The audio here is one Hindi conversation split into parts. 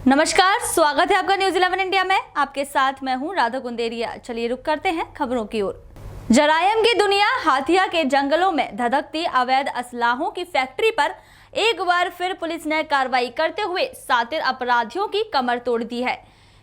नमस्कार, स्वागत है आपका न्यूज़ 11 इंडिया में। आपके साथ मैं हूं राधा कुंदेरिया। चलिए रुक करते हैं खबरों की ओर। जरायम की दुनिया हाथिया के जंगलों में धधकती अवैध असलाहों की फैक्ट्री पर एक बार फिर पुलिस ने कार्रवाई करते हुए शातिर अपराधियों की कमर तोड़ दी है।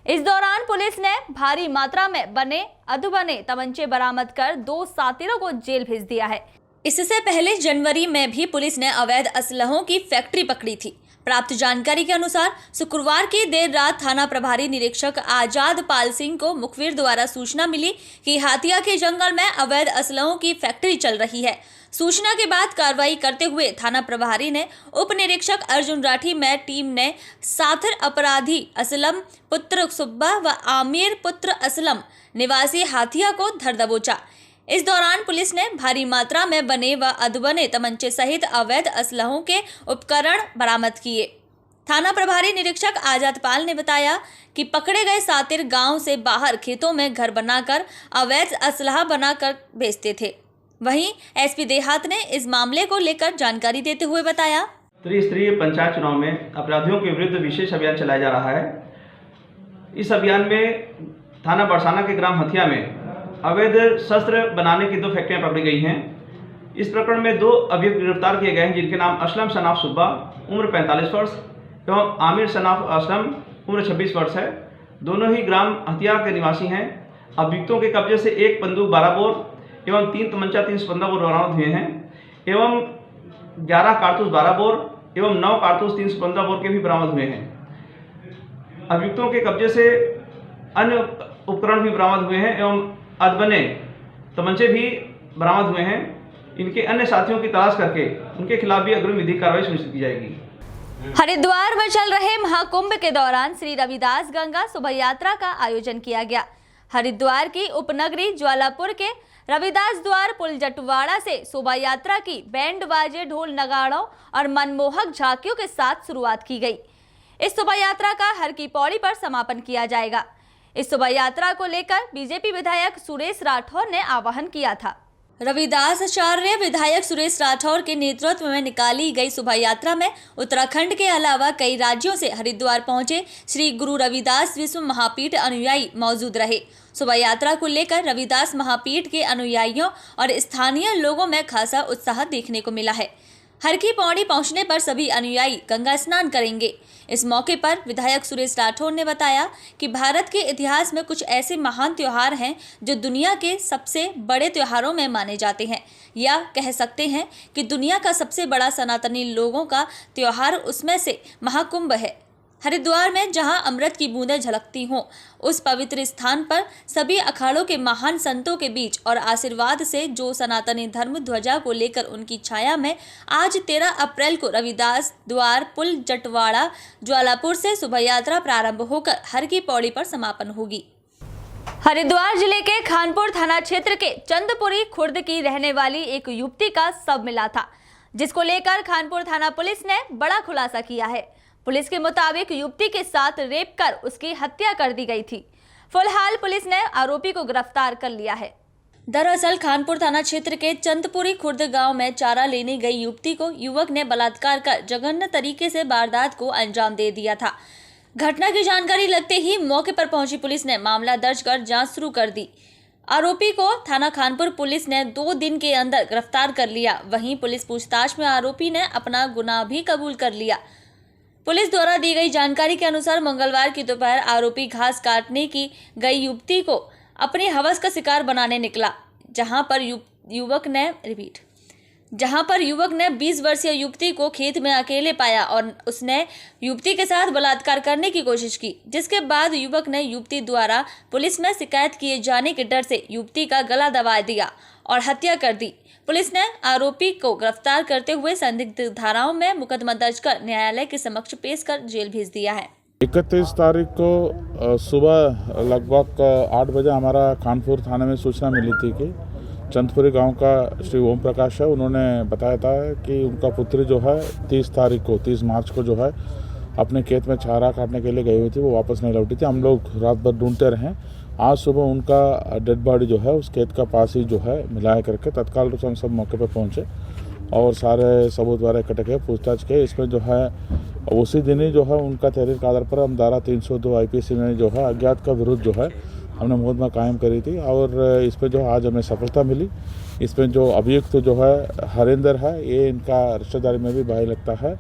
इस दौरान पुलिस ने भारी मात्रा में बने अधबने तमंचे बरामद कर 2 शातिरों को जेल भेज दिया है। इससे पहले जनवरी में भी पुलिस ने अवैध असलहों की फैक्ट्री पकड़ी थी। प्राप्त जानकारी के अनुसार शुक्रवार की देर रात थाना प्रभारी निरीक्षक आजाद पाल सिंह को मुखबिर द्वारा सूचना मिली कि हाथिया के जंगल में अवैध असलहों की फैक्ट्री चल रही है। सूचना के बाद कार्रवाई करते हुए थाना प्रभारी ने उप निरीक्षक अर्जुन राठी में टीम ने शातिर अपराधी असलम पुत्र सुब्बा व आमिर पुत्र असलम निवासी हाथिया को धर दबोचा। इस दौरान पुलिस ने भारी मात्रा में बने व अधबने तमंचे सहित अवैध असलहों के उपकरण बरामद किए। थाना प्रभारी निरीक्षक आजाद पाल ने बताया कि पकड़े गए शातिर गांव से बाहर खेतों में घर बनाकर अवैध असलहा बनाकर बेचते थे। वहीं एसपी देहात ने इस मामले को लेकर जानकारी देते हुए बताया, त्रिस्तरीय पंचायत चुनाव में अपराधियों के विरुद्ध विशेष अभियान चलाया जा रहा है। इस अभियान में थाना बरसाना के ग्राम हथिया में अवैध शस्त्र बनाने की 2 फैक्ट्रियां पकड़ी गई हैं। इस प्रकरण में 2 अभियुक्त गिरफ्तार किए गए हैं, जिनके नाम असलम सनाफ सुब्बा उम्र 45 वर्ष एवं आमिर सनाफ असलम उम्र 26 वर्ष है। दोनों ही ग्राम हथिया के निवासी हैं। अभियुक्तों के कब्जे से 1 बंदूक 12 बोर एवं 3 तमंचा 315 बोर बरामद हुए हैं एवं 11 कारतूस 12 बोर एवं 9 कारतूस 315 बोर के भी बरामद हुए हैं। अभियुक्तों के कब्जे से अन्य उपकरण भी बरामद हुए हैं एवं अधबने तमंचे भी बरामद हुए हैं। इनके अन्य साथियों की तलाश करके उनके खिलाफ भी अग्रिम विधिक कार्रवाई सुनिश्चित की जाएगी। हरिद्वार में चल रहे महाकुंभ के दौरान श्री रविदास गंगा शोभा यात्रा का आयोजन किया गया। हरिद्वार की उपनगरी ज्वालापुर के रविदास द्वार पुल जटवाड़ा से शोभा यात्रा की बैंड बाजे ढोल नगाड़ों और मनमोहक झांकियों के साथ शुरुआत की गई। इस शोभा यात्रा का हर की पौड़ी पर समापन किया जाएगा। इस शोभा यात्रा को लेकर बीजेपी विधायक सुरेश राठौर ने आह्वान किया था। रविदास आचार्य विधायक सुरेश राठौर के नेतृत्व में निकाली गई शोभा यात्रा में उत्तराखंड के अलावा कई राज्यों से हरिद्वार पहुंचे श्री गुरु रविदास विश्व महापीठ अनुयायी मौजूद रहे। शोभा यात्रा को लेकर रविदास महापीठ के अनुयायियों और स्थानीय लोगों में खासा उत्साह देखने को मिला है। हर की पौड़ी पहुंचने पर सभी अनुयायी गंगा स्नान करेंगे। इस मौके पर विधायक सुरेश राठौर ने बताया कि भारत के इतिहास में कुछ ऐसे महान त्योहार हैं जो दुनिया के सबसे बड़े त्योहारों में माने जाते हैं, या कह सकते हैं कि दुनिया का सबसे बड़ा सनातनी लोगों का त्योहार उसमें से महाकुंभ है। हरिद्वार में जहां अमृत की बूंदें झलकती हों, उस पवित्र स्थान पर सभी अखाड़ों के महान संतों के बीच और आशीर्वाद से जो सनातनी धर्म ध्वजा को लेकर उनकी छाया में आज 13 अप्रैल को रविदास द्वार पुल जटवाड़ा ज्वालापुर से शोभा यात्रा प्रारंभ होकर हर की पौड़ी पर समापन होगी। हरिद्वार जिले के खानपुर थाना क्षेत्र के चंदपुरी खुर्द की रहने वाली एक युवती का शव मिला था, जिसको लेकर खानपुर थाना पुलिस ने बड़ा खुलासा किया है। पुलिस के मुताबिक युवती के साथ रेप कर उसकी हत्या कर दी गई थी। फिलहाल पुलिस ने आरोपी को गिरफ्तार कर लिया है। दरअसल खानपुर थाना क्षेत्र के चंदपुरी खुर्द गांव में चारा लेने गई युवती को युवक ने बलात्कार कर जघन्य तरीके से वारदात को अंजाम दे दिया था। घटना की जानकारी लगते ही मौके पर पहुंची पुलिस ने मामला दर्ज कर जांच शुरू कर दी। आरोपी को थाना खानपुर पुलिस ने 2 दिन के अंदर गिरफ्तार कर लिया। वहीं पुलिस पूछताछ में आरोपी ने अपना गुनाह भी कबूल कर लिया। पुलिस द्वारा दी गई जानकारी के अनुसार मंगलवार की दोपहर आरोपी घास काटने की गई युवती को अपनी हवस का शिकार बनाने निकला, जहां पर युवक ने 20 वर्षीय युवती को खेत में अकेले पाया और उसने युवती के साथ बलात्कार करने की कोशिश की, जिसके बाद युवक ने युवती द्वारा पुलिस में शिकायत किए जाने के डर से युवती का गला दबा दिया और हत्या कर दी। पुलिस ने आरोपी को गिरफ्तार करते हुए संदिग्ध धाराओं में मुकदमा दर्ज कर न्यायालय के समक्ष पेश कर जेल भेज दिया है। 31 तारीख को सुबह लगभग 8 बजे हमारा खानपुर थाने में सूचना मिली थी कि चंदपुरी गांव का श्री ओम प्रकाश है, उन्होंने बताया था कि उनका पुत्री जो है 30 मार्च को जो है अपने खेत में चारा काटने के लिए गई हुई थी, वो वापस नहीं लौटी थी। हम लोग रात भर ढूंढते रहे। आज सुबह उनका डेड बॉडी जो है उस खेत का पास ही जो है मिलाया करके तत्काल रूप से हम सब मौके पर पहुंचे और सारे सबूत वगैरह इकट्ठे किए, पूछताछ किए। इसमें जो है उसी दिन ही जो है उनका तहरीर के आधार पर हम धारा 302 IPC में जो है अज्ञात का विरुद्ध जो है हमने मुकदमा कायम करी थी और इस पर जो आज हमें सफलता मिली। इसमें जो अभियुक्त जो है हरिंदर है, ये इनका रिश्तेदारी में भी भाई लगता है,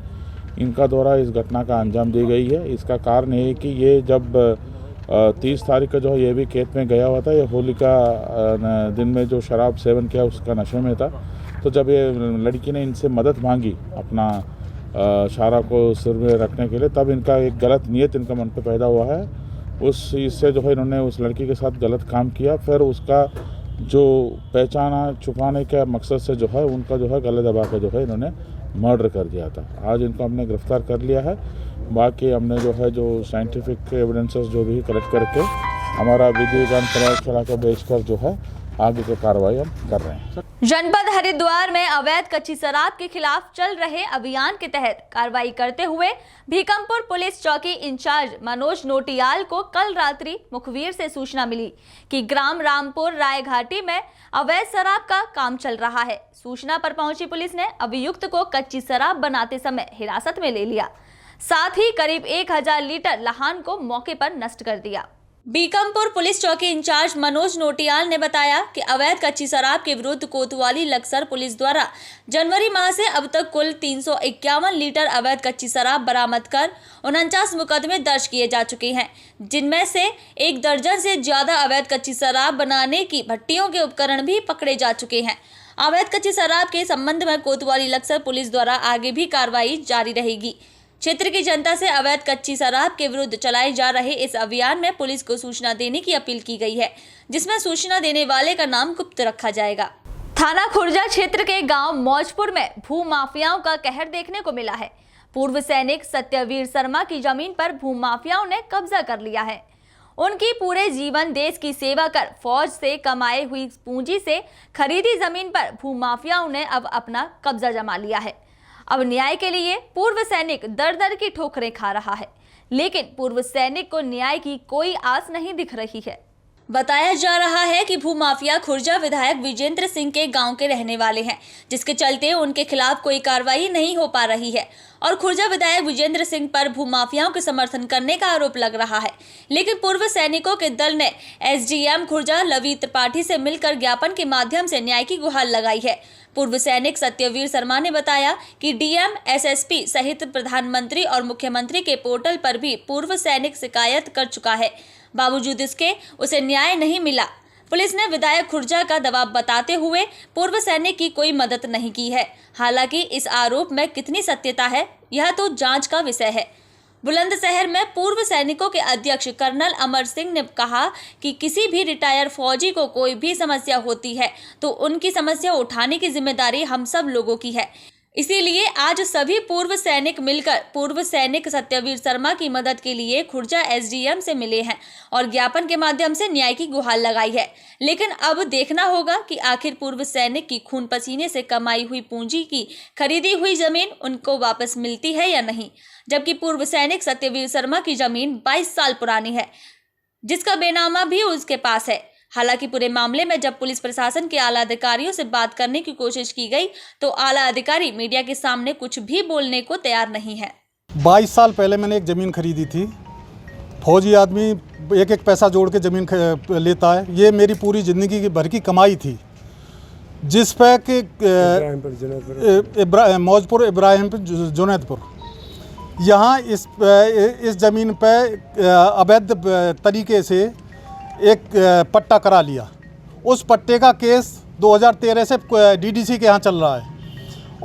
इनका द्वारा इस घटना का अंजाम दी गई है। इसका कारण ये है कि ये जब 30 तारीख का जो है ये भी खेत में गया हुआ था, ये होली का दिन में जो शराब सेवन किया उसका नशे में था। तो जब ये लड़की ने इनसे मदद मांगी अपना शारा को सिर में रखने के लिए, तब इनका एक गलत नियत इनका मन पे पैदा हुआ है। उस इससे जो है इन्होंने उस लड़की के साथ गलत काम किया, फिर उसका जो पहचाना छुपाने के मकसद से जो है उनका जो है गले दबा के जो है इन्होंने मर्डर कर दिया था। आज इनको हमने गिरफ्तार कर लिया है। बाकी हमने जो है जो साइंटिफिक एविडेंसेस जो भी कलेक्ट करके हमारा विधि विज्ञान प्रयोगशाला को भेजकर जो है आगे की कार्रवाई हम कर रहे हैं। जनपद हरिद्वार में अवैध कच्ची शराब के खिलाफ चल रहे अभियान के तहत कार्रवाई करते हुए भीकमपुर पुलिस चौकी इंचार्ज मनोज नोटियाल को कल रात्रि मुखबिर से सूचना मिली कि ग्राम रामपुर राय घाटी में अवैध शराब का काम चल रहा है। सूचना पर पहुंची पुलिस ने अभियुक्त को कच्ची शराब बनाते समय हिरासत में ले लिया, साथ ही करीब 1000 लीटर लहान को मौके पर नष्ट कर दिया। बीकमपुर पुलिस चौकी इंचार्ज मनोज नोटियाल ने बताया कि अवैध कच्ची शराब के विरुद्ध कोतवाली लक्सर पुलिस द्वारा जनवरी माह से अब तक कुल 351 लीटर अवैध कच्ची शराब बरामद कर 49 मुकदमे दर्ज किए जा चुके हैं, जिनमें से 1 दर्जन से ज्यादा अवैध कच्ची शराब बनाने की भट्टियों के उपकरण भी पकड़े जा चुके हैं। अवैध कच्ची शराब के संबंध में कोतवाली लक्सर पुलिस द्वारा आगे भी कार्रवाई जारी रहेगी। क्षेत्र की जनता से अवैध कच्ची शराब के विरुद्ध चलाए जा रहे इस अभियान में पुलिस को सूचना देने की अपील की गई है, जिसमें सूचना देने वाले का नाम गुप्त रखा जाएगा। थाना खुर्जा क्षेत्र के गांव मौजपुर में भू माफियाओं का कहर देखने को मिला है। पूर्व सैनिक सत्यवीर शर्मा की जमीन पर भू माफियाओं ने कब्जा कर लिया है। उनकी पूरे जीवन देश की सेवा कर फौज से कमाई हुई पूंजी से खरीदी जमीन पर भू माफियाओं ने अब अपना कब्जा जमा लिया है। अब न्याय के लिए पूर्व सैनिक दर दर की ठोकरें खा रहा है, लेकिन पूर्व सैनिक को न्याय की कोई आस नहीं दिख रही है। बताया जा रहा है कि भूमाफिया खुर्जा विधायक विजेंद्र सिंह के गांव के रहने वाले हैं, जिसके चलते उनके खिलाफ कोई कार्रवाई नहीं हो पा रही है और खुर्जा विधायक विजेंद्र सिंह पर भूमाफियाओं के समर्थन करने का आरोप लग रहा है। लेकिन पूर्व सैनिकों के दल ने SDM खुर्जा लवी त्रिपाठी से मिलकर ज्ञापन के माध्यम से न्याय की गुहार लगाई है। पूर्व सैनिक सत्यवीर शर्मा ने बताया कि DM, SSP सहित प्रधानमंत्री और मुख्यमंत्री के पोर्टल पर भी पूर्व सैनिक शिकायत कर चुका है, बावजूद इसके उसे न्याय नहीं मिला। पुलिस ने विधायक खुर्जा का दबाव बताते हुए पूर्व सैनिक की कोई मदद नहीं की है। हालांकि इस आरोप में कितनी सत्यता है, यह तो जांच का विषय है। बुलंदशहर में पूर्व सैनिकों के अध्यक्ष कर्नल अमर सिंह ने कहा कि किसी भी रिटायर फौजी को कोई भी समस्या होती है तो उनकी समस्या उठाने की जिम्मेदारी हम सब लोगों की है। इसीलिए आज सभी पूर्व सैनिक मिलकर पूर्व सैनिक सत्यवीर शर्मा की मदद के लिए खुर्जा SDM से मिले हैं और ज्ञापन के माध्यम से न्याय की गुहार लगाई है। लेकिन अब देखना होगा कि आखिर पूर्व सैनिक की खून पसीने से कमाई हुई पूंजी की खरीदी हुई जमीन उनको वापस मिलती है या नहीं। जबकि पूर्व सैनिक सत्यवीर शर्मा की जमीन 22 साल पुरानी है, जिसका बेनामा भी उसके पास है। हालांकि पूरे मामले में जब पुलिस प्रशासन के आला अधिकारियों से बात करने की कोशिश की गई तो आला अधिकारी मीडिया के सामने कुछ भी बोलने को तैयार नहीं है। 22 साल पहले मैंने एक ज़मीन खरीदी थी। फौजी आदमी एक एक पैसा जोड़ के ज़मीन लेता है। ये मेरी पूरी ज़िंदगी की भर की कमाई थी, जिस पे कि मौजपुर इब्राहिमपुर जुनैदपुर यहाँ इस ज़मीन पे अवैध तरीके से एक पट्टा करा लिया। उस पट्टे का केस 2013 से DDC के यहाँ चल रहा है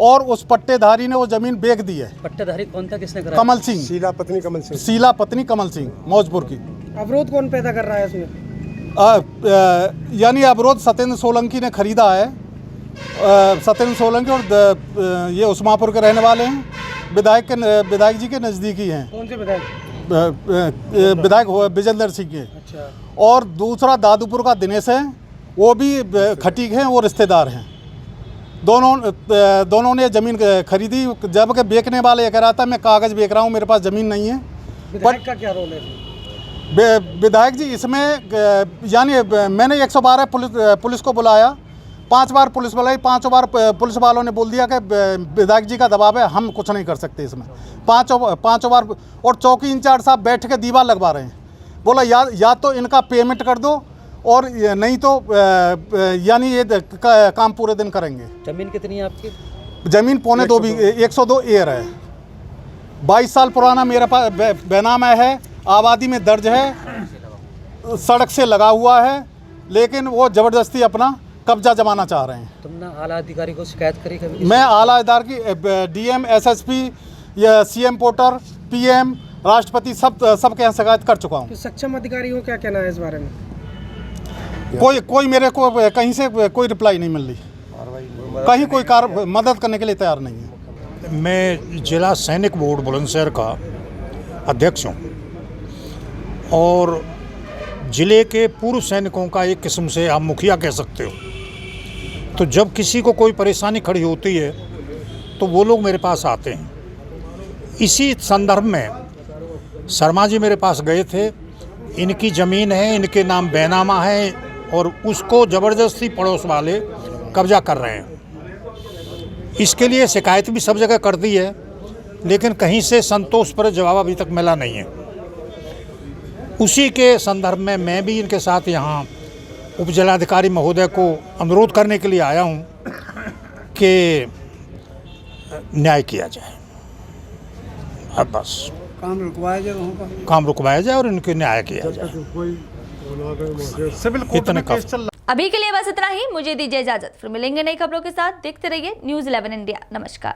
और उस पट्टेधारी ने वो ज़मीन बेच दी है। पट्टेधारी कौन था, किसने करा? कमल सिंह, शीला पत्नी कमल सिंह मौजपुर की। अवरोध कौन पैदा कर रहा है इसमें? यानी अवरोध सत्येंद्र सोलंकी ने खरीदा है। सत्येंद्र सोलंकी और ये उस्मापुर के रहने वाले हैं। विधायक जी के नज़दीकी हैं। कौन से विधायक? विधायक विजेंद्र सिंह के। अच्छा। और दूसरा दादूपुर का दिनेश है, वो भी खटीक हैं, वो रिश्तेदार हैं। दोनों ने ज़मीन खरीदी, जबकि बेचने वाले ये कह रहा था मैं कागज़ बेच रहा हूँ, मेरे पास ज़मीन नहीं है। विधायक का क्या रोल है? विधायक जी इसमें यानी मैंने 112 पुलिस को बुलाया, 5 बार पुलिस बुलाई, 5 बार पुलिस वालों ने बोल दिया कि विधायक जी का दबाव है, हम कुछ नहीं कर सकते इसमें। 5 बार और चौकी इंचार्ज साहब बैठ के दीवार लगवा रहे हैं। बोला या तो इनका पेमेंट कर दो और नहीं तो यानी ये काम पूरे दिन करेंगे। जमीन कितनी है आपकी? ज़मीन पौने 2 बीघे 102 एयर है। 22 साल पुराना मेरा पास बैनामा है, आबादी में दर्ज है, सड़क से लगा हुआ है, लेकिन वो ज़बरदस्ती अपना कब्जा जमाना चाह रहे हैं। तुमने आला अधिकारी को शिकायत करी कभी? मैं आला अधिकारी की डीएम, एसएसपी या सीएम पोर्टर, पीएम, राष्ट्रपति सबके यहाँ शिकायत कर चुका हूँ। तो सक्षम अधिकारी को क्या कहना है इस बारे में? कोई मेरे को कहीं से कोई रिप्लाई नहीं मिल रही, कहीं कोई मदद करने के लिए तैयार नहीं है। मैं जिला सैनिक बोर्ड बुलंदशहर का अध्यक्ष हूँ और ज़िले के पूर्व सैनिकों का एक किस्म से आप मुखिया कह सकते हो। तो जब किसी को कोई परेशानी खड़ी होती है तो वो लोग मेरे पास आते हैं। इसी संदर्भ में शर्मा जी मेरे पास गए थे। इनकी ज़मीन है, इनके नाम बैनामा है और उसको ज़बरदस्ती पड़ोस वाले कब्जा कर रहे हैं। इसके लिए शिकायत भी सब जगह कर दी है, लेकिन कहीं से संतोषप्रद जवाब अभी तक मिला नहीं है। उसी के संदर्भ में मैं भी इनके साथ यहाँ उप जिलाधिकारी महोदय को अनुरोध करने के लिए आया हूँ कि न्याय किया जाए। अब बस काम रुकवाया जाए, वहाँ का काम रुकवाया जाए और इनके न्याय किया जाए। इतने का अभी के लिए बस इतना ही। मुझे दीजिए इजाजत, फिर मिलेंगे नई खबरों के साथ। देखते रहिए News 11 इंडिया। नमस्कार।